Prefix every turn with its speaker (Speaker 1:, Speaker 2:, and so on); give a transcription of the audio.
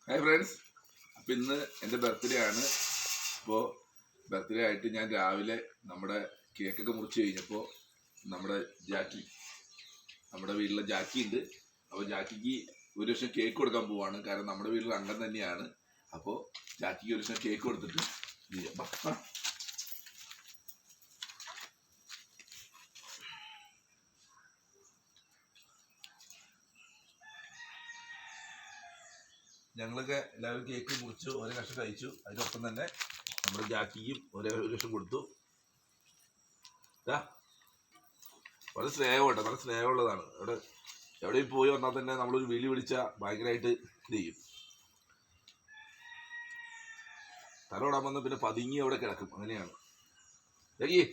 Speaker 1: Hi friends, അപ്പം ഇന്ന് എൻ്റെ ബർത്ത്ഡേ ആണ്. അപ്പോൾ ബർത്ത്ഡേ ആയിട്ട് ഞാൻ രാവിലെ നമ്മുടെ കേക്കൊക്കെ മുറിച്ച് കഴിഞ്ഞപ്പോൾ നമ്മുടെ വീട്ടിലെ ജാക്കി ഉണ്ട്. അപ്പോൾ ജാക്കിക്ക് ഒരു ദിവസം കേക്ക് കൊടുക്കാൻ പോവാണ്. കാരണം നമ്മുടെ വീട്ടിൽ അംഗം തന്നെയാണ്. അപ്പോൾ ജാക്കിക്ക് ഒരു ദിവസം കേക്ക് കൊടുത്തിട്ട് ഞങ്ങളൊക്കെ എല്ലാവരും കേക്ക് മുറിച്ചു, ഒരേ കഷ്ണം കഴിച്ചു. അതിനൊപ്പം തന്നെ നമ്മുടെ ജാക്കിക്കും ഒരു കഷ്ണം കൊടുത്തു. വളരെ സ്നേഹമുണ്ട്, നല്ല സ്നേഹമുള്ളതാണ്. എവിടെയും പോയി വന്നാൽ തന്നെ നമ്മളൊരു വിളി വിളിച്ചാൽ ഭയങ്കരമായിട്ട് ഇത് ചെയ്യും. തലോടാൻ വന്ന് പിന്നെ പതുങ്ങി അവിടെ കിടക്കും. അങ്ങനെയാണ് ജാക്കി.